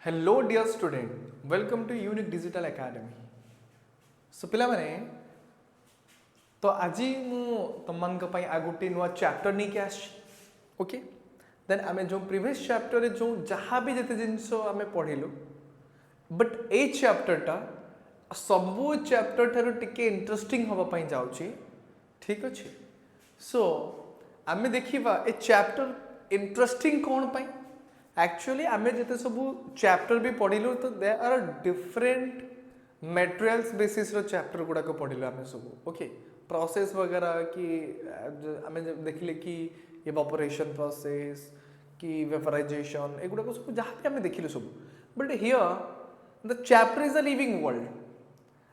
Hello dear student, welcome to Unique Digital Academy. So पिला माने तो आज मु तुम आ गोटे नुआ चैप्टर नहीं के ओके देन आम जो प्रीवियस चैप्टर जो जहाँ भी जिते जिनस आम पढ़िलु बट ए चैप्टरटा सबू चैप्टर ठार टिके इंटरेस्टिंग हाँपाई जाऊँगी। ठीक अच्छे सो आम देखा ए चैप्टर इंटरेस्टिंग कौन पाई एक्चुअली आम जिते सब चैप्टर भी पढ़िलु तो they are different materials basis रो चैप्टर गुड़ाक पढ़िलु आम सब ओके प्रोसेस वगैरह कि आम देखिले कि इवापोरेशन प्रोसेस कि वेपराइजेशन एगुड़ा सब जहाँ भी आम देखिलु सब but here the chapter is a living world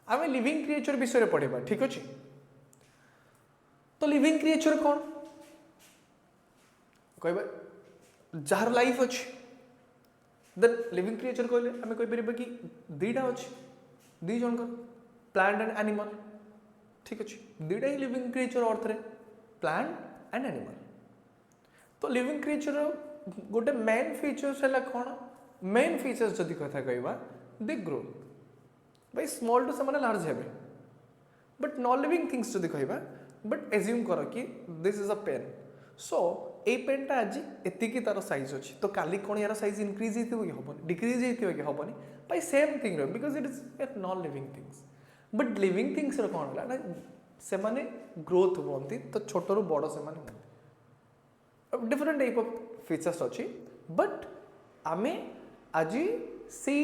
आम लिविंग क्रिएचर विषय पढ़ा। ठीक अच्छे तो लिविंग क्रिएचर कौन कह जार लाइफ अच्छे देन लिविंग क्रिएचर कहले आम कहीपर कि दुईटा अच्छे दी जन प्लांट एंड एनिमल। ठीक अच्छे दुईटा ही लिविंग क्रिएचर अर्थ रे प्लांट एंड एनिमल। तो लिविंग क्रिएचर गोटे मेन फीचर्स है कौन मेन फीचर्स जदि कथा कहवा दे ग्रो भाई स्मॉल टू से लार्ज हे बट नॉन लिविंग थिंग्स जदि कहवा बट एज्यूम कर कि this is a pen so ए पेनटा आज एतिकी तार साइज अच्छी तो काली कौन यार साइज इनक्रीज होती कि हेनी डिक्रीज होती कि हेनी by same thing because it is a non living things but living things कौन है ना से माने ग्रोथ होती तो छोट रू बड़ से डिफरेंट टाइप ऑफ फीचर्स अच्छी बट आमे आज से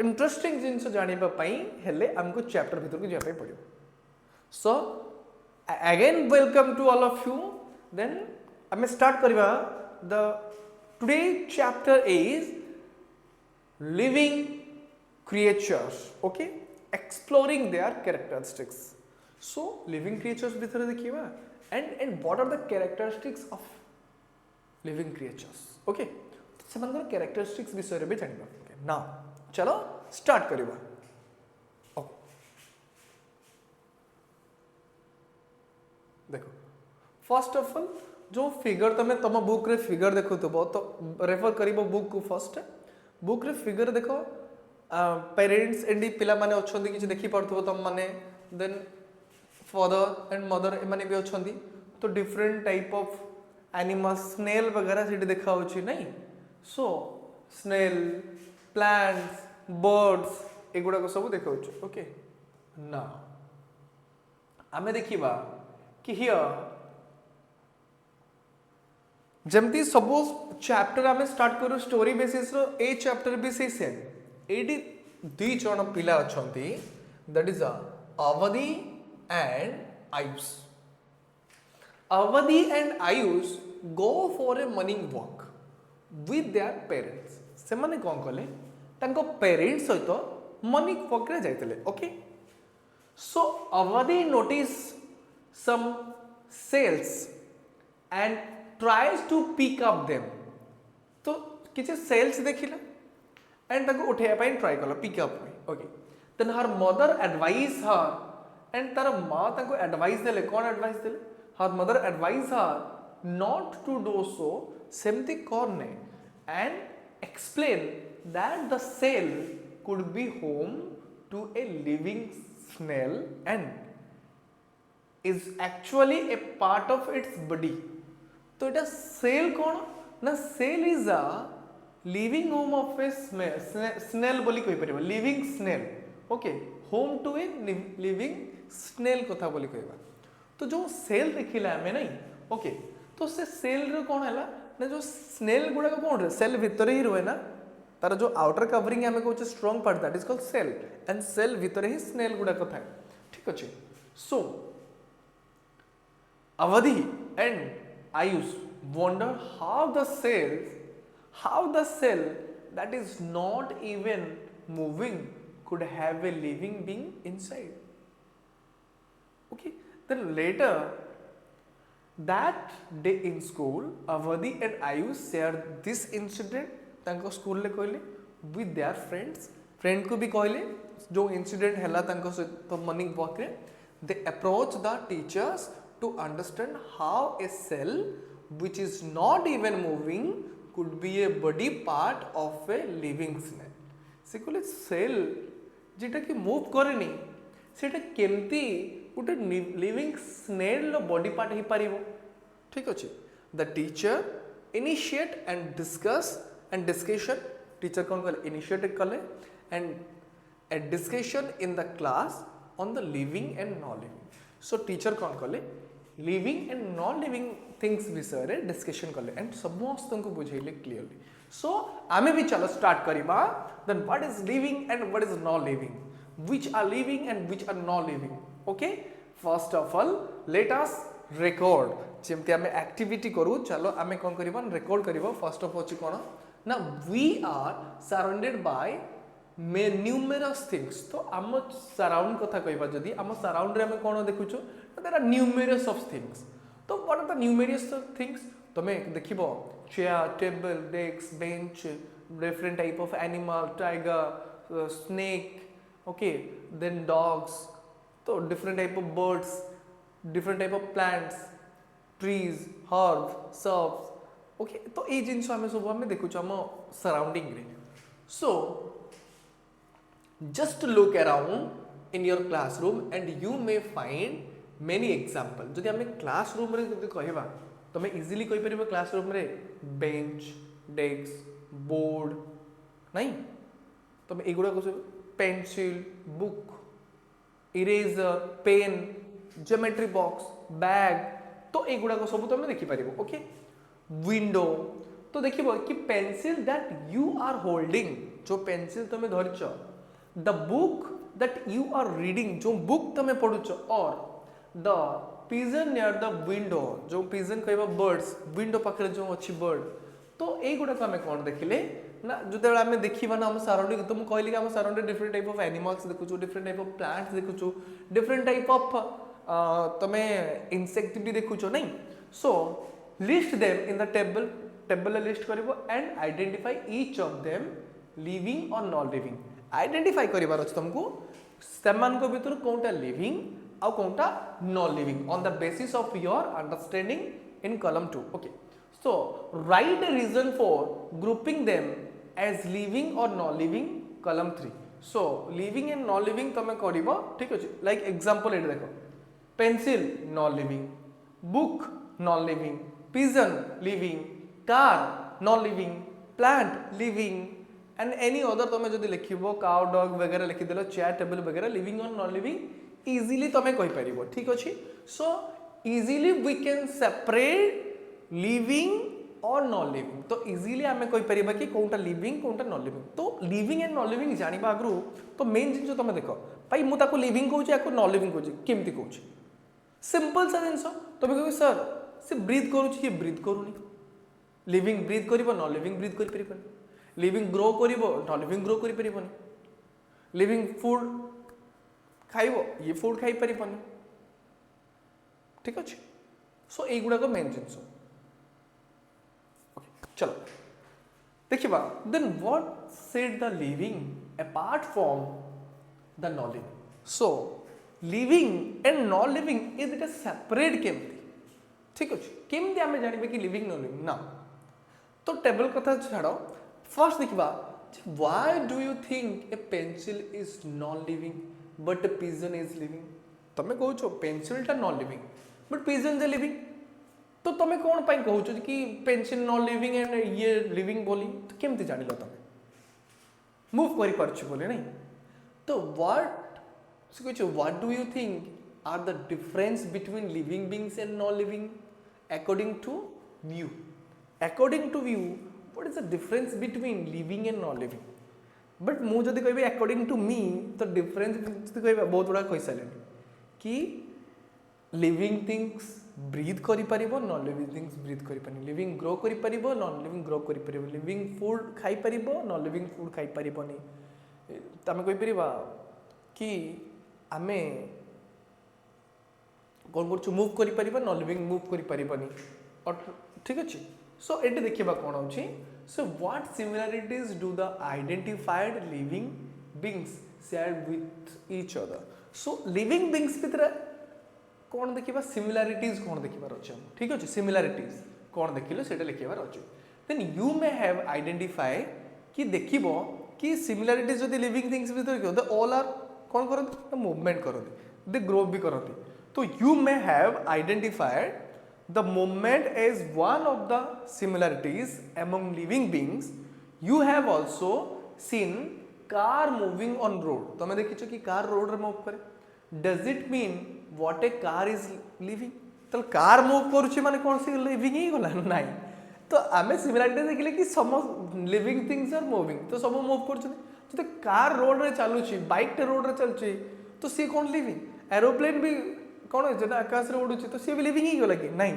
इंटरेस्टिंग जिन जानापी हेले आमको चैप्टर भीतर को जावाई पड़ो। So again welcome to all of you then आम स्टार्ट करवा the today chapter is living creatures okay exploring their characteristics. So living creatures भीतर देखिए and what are the characteristics of living creatures okay से characteristics विषय भी जाना ना चलो स्टार्ट करवा। देखो फर्स्ट ऑफ ऑल जो फिगर तमे तुम बुक रे फिगर देखो तो रेफर करिबो बुक को फर्स्ट बुक रे फिगर देखो पेरेंट्स एंड पिला माने अछंती किछ देखि पड़थबो तुम माने देन फादर एंड मदर ए माने भी अछंती तो different type of animals snail वगैरह सेठी देखा होची नहीं। सो स्नेल प्लांट्स बर्ड्स एगुड़ा को सब देखा होची ओके ना आमे देखिबा कि हियर जमती सब चैप्टर आम स्टार्ट करूँ स्टोरी बेसिस ए चैप्टर भी से सेम एटी दी जन पिला अच्छा दैट इज अवधि एंड आयुष। अवधि and Ayush go for a morning walk with their parents से माने कौन कले तांको पेरेंट्स सहित मॉर्निंग वॉक रे जाइतले ओके। सो अवधि notice some shells and tries to pick up them तो किसी सेल्स देखिला एंड ताको उठेया पाई ट्राई कला pick up okay then her mother advice her and तार मां ताको एडवाइस देले कौन एडवाइस देले her mother advice her not to do so सेमती कौन ने and explain that the shell could be home to a living snail and is actually a part of its body. तो এটা सेल कौन ना shell is a living home of a snail बोली कहि परिबा living snail okay home to a living snail कथा बोली कहबा। तो जो सेल देखिला हमें नहीं ओके तो से सेल रे कौन हैला ना जो स्नेल गुडा को कौन रे सेल भीतर ही रहे ना तार जो आउटर कवरिंग हमें कहू strong part that is called shell and shell भीतर ही स्नेल गुडा को था। ठीक अच्छे सो अवधि and Ayush wonder how the cell that is not even moving could have a living being inside. Okay, then later that day in school, Avadhi and Ayush shared this incident. तांको school ले कहले with their friends. Friend को भी कहले जो incident हैला तांको तो morning walk रे they approach the teachers to understand how a cell which is not even moving could be a body part of a living snail. से कहले सेल जेटा कि मूव करेनी सेटा केमती गोटे लिविंग स्नेल बॉडी पार्ट हो पार ठीक अच्छे the teacher initiate and discuss and discussion teacher कौन कले इनिशिएट कले and A discussion in the class on the living and non living so teacher कौन कले living and non living things विषय रे डिस्कशन कले एंड समस्त को बुझेले क्लियरली सो आमे भी चलो स्टार्ट करिबा then what is living and what is non living which are living and which are non living okay first of all let us record जेमती आमे एक्टिविटी करू चलो आमे कोन करिबा रिकॉर्ड करिबा फर्स्ट ऑफ होची कोन ना we are surrounded by numerous things तो आम सराउंड कथा कहबा जदी आम सराउंड रे आमे कोन देखुचो there are numerous of things तो what are the numerous things तमे देखिबो chair table desk bench different type of animal tiger snake okay then dogs तो different type of birds different type of plants trees herb shrubs okay तो ये जिनस आम सब आम देखु आम सराउंडिंग रे so just look around in your classroom and you may find many example जदि आम क्लासरूम रे जदि कहबा तमे इजीली कहि परिबो क्लासरूम रे बेंच डेस्क बोर्ड नहीं तमे एगुडा को pencil book eraser pen geometry box bag तो एगुडा को सब तमे देखि परिबो ओके विंडो तो देखिबो कि pencil that you are holding जो पेंसिल तमे धरिछ the book that you are reading जो बुक तमे पढुछ और the pigeon near the window जो पिजन कहबा बर्ड्स विंडो पाखरे जो अछि बर्ड तो ए गुडा को हमें कोन देखिले ना जते बेला हमें देखिबा ना हम सराउंडिंग तो हम कहली कि हम surrounding different type of animals देखुछु डिफरेंट टाइप ऑफ प्लांट्स देखुछु डिफरेंट टाइप ऑफ तमे इंसेक्ट भी देखुछु नहीं so list them in the table list करबो and identify each of them living और नॉन लिविंग आइडेंटिफाई करिबार अछि तुमको समान को भीतर कोनटा लिविंग और कोनटा non living on the basis of your understanding in column 2 okay so write a reason for grouping them as living or non living column 3 so living and non living तमे करिबो ठीक अछि लाइक एग्जांपल एट देखो pencil non living book non living pigeon living car non living plant living and any other तमे जदि लिखिबो cow dog वगैरह लिखि देलो चेयर टेबल वगैरह लिविंग और नॉन लिविंग इजीली तमे कहि परिबो ठीक अछि so easily we can separate living और नॉन लिविंग तो इजीली आमे कहि परिबा कि कोनटा लिविंग कोनटा नॉन लिविंग तो लिविंग एंड नॉन लिविंग जानिबा आगु तो मेन जिंस तमे देखो भाई मु ताको लिविंग कहूची याको नॉन लिविंग कहूची केमती कहूची सिंपल सा जिंस तमे कहबो सर से ब्रीथ करूची कि ब्रीथ करूनी लिविंग ब्रीथ करिवो नॉन लिविंग ब्रीथ करि परिबो लिविंग ग्रो करिवो नॉन लिविंग ग्रो करि परिबोनी लिविंग फूड खाइबो ये फूड खाइ परिबोनी ठीक अछि सो ए गुडा को मेन जिंस चलो देखिबा then what said the living apart from the non living so living and non living is it separate केमती ठीक अछि केमती हमें जानिबे कि लिविंग नॉन लिविंग ना तो टेबल कथा छाड़ो फर्स्ट देखिबा why do you think A pencil is non living but A pigeon is living तमे कहूछो पेंसिल टा non living but pigeon is living तो तमे कोन पाई कहूछ कि पेंसिल नॉन लिविंग एंड ये लिविंग बोली तो केमती जानिलो तमे मूव करि परछु बोले नहीं तो व्हाट से कहूछ what do you think are the difference between living beings and non living according to view according to view what is the difference between living and non living but मु जदी कहबे according to me तो difference जदी कहबे बहुत बड़ा कहि सालेनी कि लिविंग थिंग्स ब्रीथ करि परिबो नॉन लिविंग थिंग्स ब्रीथ करि पानी लिविंग ग्रो करि परिबो नॉन लिविंग ग्रो करि परिबो लिविंग फूड खाइ परिबो नॉन लिविंग फूड खाइ परिबोनी तमे कहि परिबा कि आमे कोन करछु मूव करि परिबो नॉन लिविंग मूव करि परिबोनी और ठीक अछि सो एटे देखिबा कोन होछि so what similarities do the identified living beings share with each other so living beings भितर कौन देखिबा सिमिलरिटीज कौन देखिबार अछि ठीक अछि सिमिलरिटीज कौन देखिलो सेटा लिखिबार अछि then you may have identify कि देखिबो कि सिमिलारिटीज जदि लिविंग थिंग्स भीतर दे ऑल आर कौन करते मूवमेंट करते दे ग्रो भी करते तो you may have identified the movement as one of the similarities among living beings you have also seen car moving on road तुम देखिछ कि कार रोड रे मूव करे does it mean what a car is living तो car move करूची माने कौन सी living ही गला नहीं तो आम सिमिलारिटी देखिले कि some living things are moving तो सब मूव कर जो कार रोड रे चलुची बाइक टे रोड रे चलुची तो सी कौन लिविंग एरोप्लेन भी कौन है जो आकाश रे उड़ुची तो सी भी लिविंग ही गला कि नहीं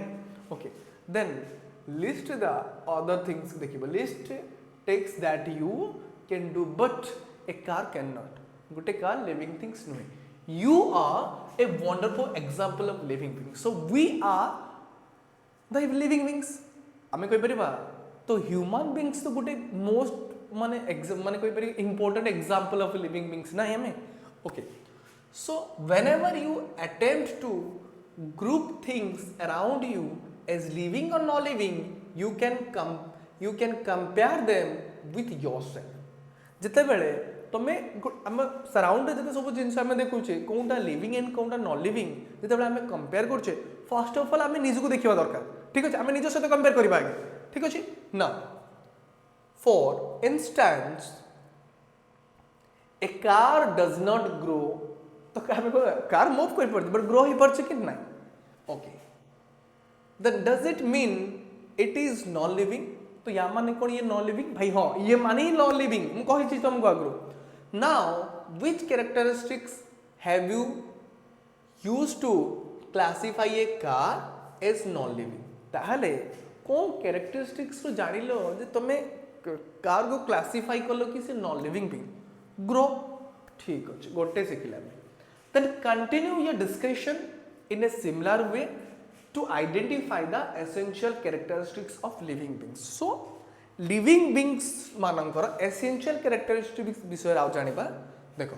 okay then list the other things देखिबो list tasks that you can do but a car can not गोटे कार लिविंग थिंग्स नुहे you are a wonderful example of living things so we are the living things आमे कोइ परिबा तो human beings तो गोटे most माने माने कोइ परि important example of living beings ना हमें okay so whenever you attempt to group things around you as living और non living you can compare them with yourself जिते बेले तमे हम सराउंड जते सब जिंस हम देखुचे कोनटा लिविंग एंड कोनटा नॉन लिविंग जिते बेले हम कंपेयर करछे फर्स्ट ऑफ ऑल हम निजको देखिबा दरकार ठीक अछि हम निज सहित कंपेयर करबा आगे ठीक अछि ना for instance a car does not grow तो कार मूव कर पड़ती बट ग्रो ही पड़ছে कि नहीं okay then does it mean it is non living तो या माने कौन ये नॉन लिविंग भाई हाँ ये माने ही नॉन लिविंग मैं कही तुमको आगु now which characteristics have you used to classify a car as non living ताहले कौन कैरेक्टरिस्टिक्स रो जानिलो जे तमे कार को क्लासिफाई करलो कि से नॉन लिविंग बीइंग ग्रो ठीक अछि गोटे सिखिला then continue your discussion in a similar way to identify the essential characteristics of living beings so living beings मानकर essential characteristics विषय आउ जानिबा देखो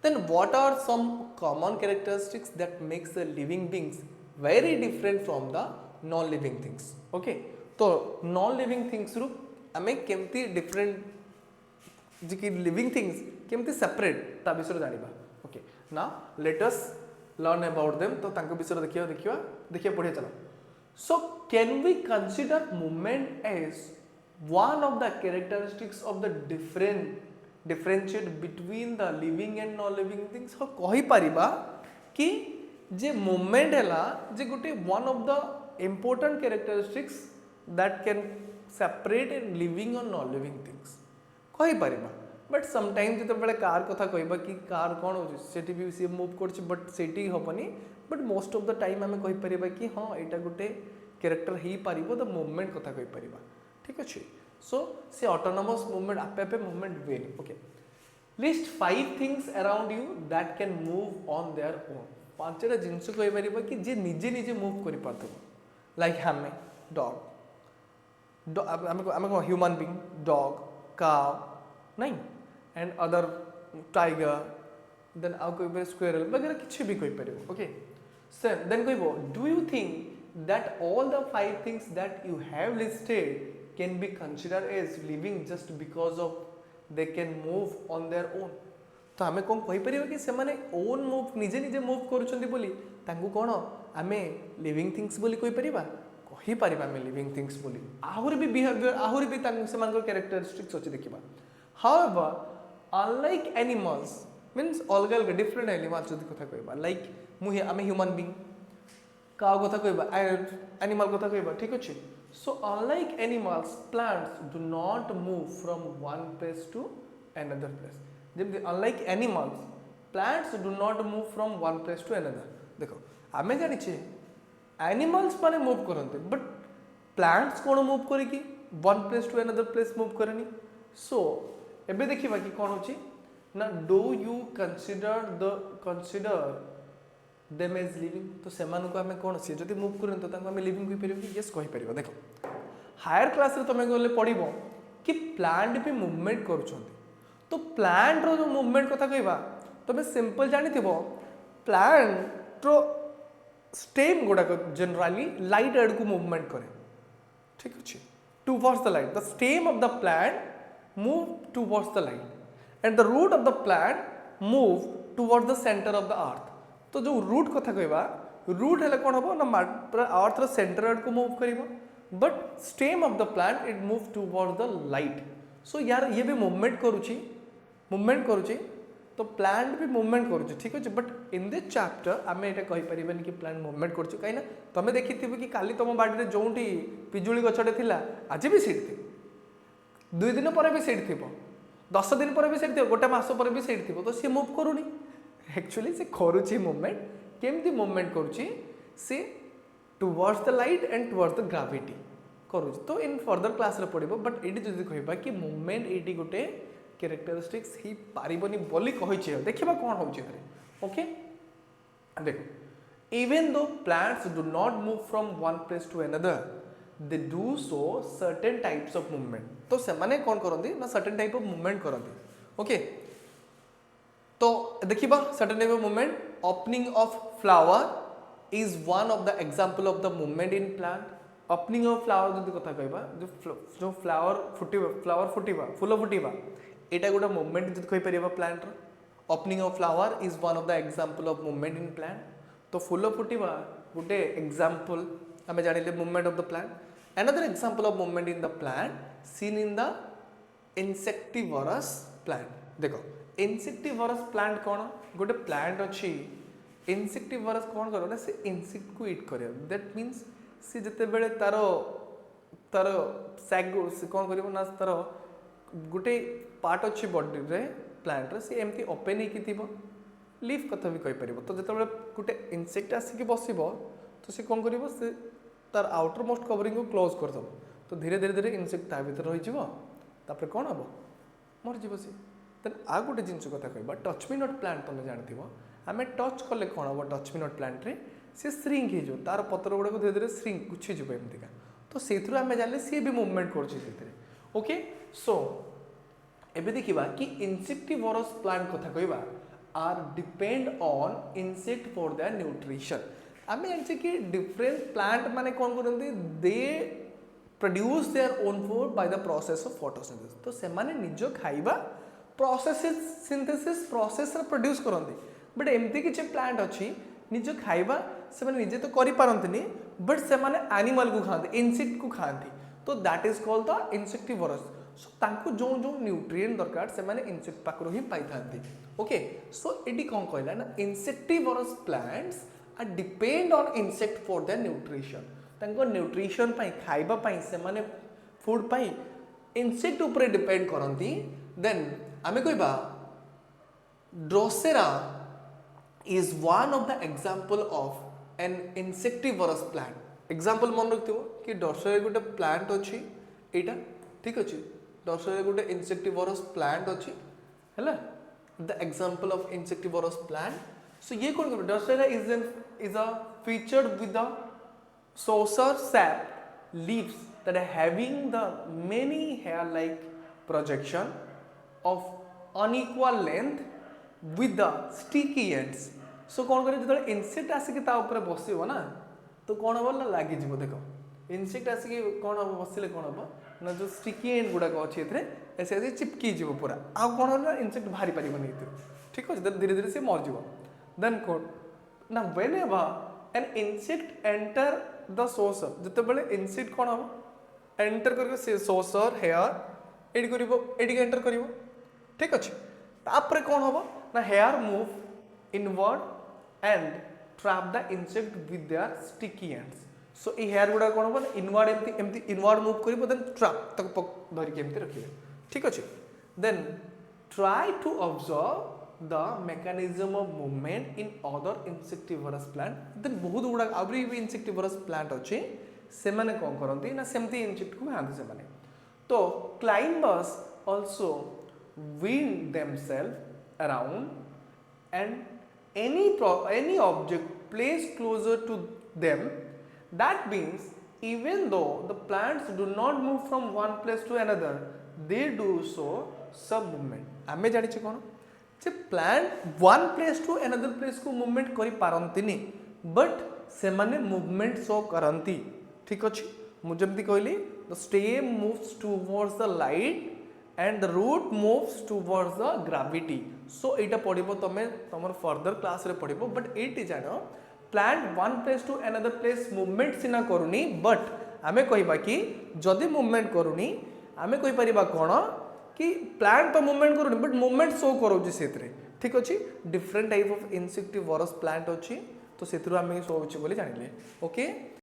then what are some common characteristics that makes the living beings very different from the non living things okay तो non living things रु हमें केमती different जी कि living things केमती separate ता विषय जानिबा okay now let us learn about them तो तांको विषय देखिए पढ़िए चलो so can we consider movement as one of the characteristics of the differentiate between the living and non living things हो कहि परिबा कि जे movement हैला जे गुटे one of the important characteristics that can separate in living or non living things कहि परिबा but sometime जो बेले car कथा कहबा कि कार कौन हो सेठी भी सी मूव करछ बट सेठी होबनी but most of the time हमें कहि परिबा कि हां एटा गुटे कैरेक्टर ही पारिबो द मूवमेंट कथा कहि परिबा ठीक अछि सो से ऑटोनोमस मूवमेंट आपे आपे मूवमेंट वे okay list 5 things around you that can move on their own पांचटा जिंस कहि परिबा कि जे निजे निजे मूव करि पारथबो लाइक हमें डॉग हमें ह्यूमन बीइंग डॉग काउ नहीं एंड अदर टाइगर देन आउ कोई स्क्वेरल वगैरह किछ भी कोई परिबो ओके सर देन कहबो do you think that all the 5 things that you have listed can be considered as living just because of they can move on their own तो हमें कौन कहि परिबो कि से माने ओन मूव निजे निजे मूव करूछंती बोली तांकू कोन हमें लिविंग थिंग्स बोली कहि परिबा कहि परिबा हमें लिविंग थिंग्स बोली आहुर भी बिहेवियर आहुर भी तांकू से मानकर कैरेक्टरिस्टिक्स अछि देखिबा however unlike animals means अलग अलग different animals जदि कथा कहबा like मुहे आमे ह्यूमन बीइंग काउ कथा कहबा एनिमल कथा कहबा ठीक अछि so unlike animals plants do not move from one place to another place जब unlike animals plants do not move from one place to another देखो आमे जानि छे एनिमल्स माने मूव करनते बट प्लांट्स कोन मूव करे कि one place to another place move करनी सो एबे देखिबा कि कोन होची ना do you consider them as living तो सेमान को हमें कोन से जति मूव करन तो तांको हमें लिविंग कहि परिबो कि यस कहि परिबो देखो हायर क्लास रे तमे गले पढिबो कि प्लांट भी मूवमेंट करूछंती तो प्लांट रो जो मूवमेंट कथा कहबा तमे सिंपल जानि थिबो प्लांट रो स्टेम गुडा जनरली लाइट एड को मूवमेंट करे ठीक अछि towards the light the stem of the plant move towards the light and the root of the plant move towards the centre of the earth. तो जो रूट कथा कहबा रूट हेले कोन हबो ना अर्थ रो सेंटर आड़ को मूव करिवो, but stem of the plant it move towards the light. So यार ये भी मूवमेंट करूची तो प्लांट भी मूवमेंट करूची, ठीक अछि। बट इन दिस चैप्टर आमे एटा कहि परिबन कि प्लांट मूवमेंट करूची, काई ना तमे देखिथिबो कि काली तम बाडी रे जोंठी पिजुली गछटे थिला आज भी सीट थी, 2 दिन पर भी सीट थिबो, 10 दिन पर भी सीट थिबो, गोटे मास पर भी सीट थिबो, तो सी मूव करूनी। एक्चुअली से करूची मूवमेंट, केमती मूवमेंट करूची से towards the light and towards the gravity करूची। तो इन फर्दर क्लास रे पड़िबो, बट एडी जदी कहबा कि मूवमेंट एडी गोटे कैरेक्टरिस्टिक्स ही पारिबनी बोली कहिछि, देखिबा कोन होउछि एतरे। ओके देखो, even though plants do not move from one place to another, they do so certain types of movement. तो से माने कोन करंदी ना सर्टेन टाइप ऑफ मूवमेंट करंदी। ओके तो देखिबा certain type of movement, opening of flower is one of the example of the movement in plant. Opening of flower जदी कथा कहबा, जो फ्लावर फुटिबा फूल फुटिबा एटा गोटे मूवमेंट जदी कहि परिबा प्लांट रो। Opening of flower is one of the example of movement in plant. तो फूल फुटिबा गोटे एग्जांपल हमें जानिले movement of the plant. Another example of movement in the plant seen in the insectivorous plant. देखो इंसेक्टिवरस प्लांट कौन, गोटे plant अच्छी इंसेक्टिवरस कौन करो ना, से इंसेक्ट को ईट करे। दैट मीन्स सी जिते बेले तार तार सैग से कौन करिवो ना, तार गोटे पार्ट अच्छी बॉडी रे प्लांट रे से एमती ओपन होकी थिबो, लीफ कथा भी कहि परिबो। तो जते बेले गोटे इंसेक्ट आसिक बसिबो तो से कौन करिवो, से तार आउटर मोस्ट कवरिंग को क्लोज कर दबो, तो धीरे धीरे धीरे इंसेक्ट ता भीतर रहि जिवो, तापर कोन हबो मर जिवो सी। देन आ गोटे जिंस कथा कहबा, टच मी नॉट प्लांट तमे जानथिबो, आमे टच कले कोन हबो टच मी नॉट प्लांट रे से श्रिंक हे जो, तार पत्र गुडा को धीरे धीरे श्रिंक गुछि जिवो एमती का। तो सेथुर आमे जानले सी भी मूवमेंट करछि सेथरे। ओके सो एबे देखिबा कि इंसेक्टिवरस प्लांट कथा कहबा are depend on insect for their nutrition. आमे जानछि कि डिफरेंट प्लांट माने कोन करंती, they produce their own food by the process of photosynthesis. तो से माने निजो खाइबा प्रोसेस सिंथेसिस प्रोसेस रे प्रोड्यूस करंती। बट एमती किछ प्लांट अछि निजो खाइबा से माने निजे तो करि पारंतनी, बट से माने एनिमल को खांती, इंसेक्ट को खांती। तो that is called the insectivorous. So तांको जो जो न्यूट्रिएंट दरकार से माने इंसेक्ट पाकरो ही पाई थांती। ओके सो एडी कोन कहला ना, insectivorous plants are depend on insect for their nutrition. तांको न्यूट्रिशन पाई खाइबा पाई से माने फूड पाई इंसेक्ट ऊपर डिपेंड करंती। देन आमे कहबा Drosera is one of the example of an insectivorous plant. Example मन रखियो कि डॉर्सेरा गोटे प्लांट अछि एटा, ठीक अछि। डॉर्सेरा गोटे इंसेक्टिवरस प्लांट अछि हैला, the example of insectivorous plant. So ये कोन कर, डॉर्सेरा is a featured with the saucer sap leaves that are having the many hair like projection of unequal length with the sticky ends. सो कौन करे, जो insect आसिक ता ऊपर बसिबो ना, तो कौन हम ना लागी जीवो। देखो इंसेक्ट आसिक कौन हम बसिले कौन हम ना, जो स्टिकी एंड गुडा को अछि एथरे ऐसे ऐसे चिपकी जीवो पूरा, आ कौन हो ना इंसेक्ट भारी परिबो नै तो, ठीक अछि। धीरे धीरे से मर जीवो। देन कौन ना, whenever an insect enter the saucer, जते बेले इंसेक्ट कौन हम एंटर करके से सोसर हेयर एडी करिवो, एडी एंटर करिवो, ठीक अछि। तापर कौन हबो ना, hair move inward and trap the insect with their sticky ends. So ए हेयर गुडा कोन हो इनवर्ड एमती एमती इनवर्ड मूव करिवो, देन ट्रैप तक धरि के एमती रखिबे, ठीक अछि। Then try to observe the mechanism of movement in other insectivorous plant. Then बहुत गुडा आबरी भी इंसेक्टिवरस प्लांट अछि, से माने कोन करंती ना, सेमती इंसेक्ट को खांती से माने। तो climbers also wind themselves around and any object placed closer to them. That means even though the plants do not move from one place to another, they do so sub movement. आमे जानि छ कोन जे plant one place to another place को movement करि पारंतिनी, but से माने मूवमेंट शो करंती, ठीक अछि। मु जेमति कहली the stem moves towards the light and the root moves towards the gravity so एटा पढ़िबो तमे तमर फर्दर क्लास रे पढ़िबो बट एटी जानो plant one place to another place movement सिना करूनी बट आमे कहबा कि जदि मूवमेंट करूनी आमे कहि परिबा कोन कि प्लांट तो मूवमेंट करूनी बट मूवमेंट शो करूची सेतरे ठीक अछि different type of insectivorous plant अछि तो सेतरु आमे शो होछि बोली जानिले ओके।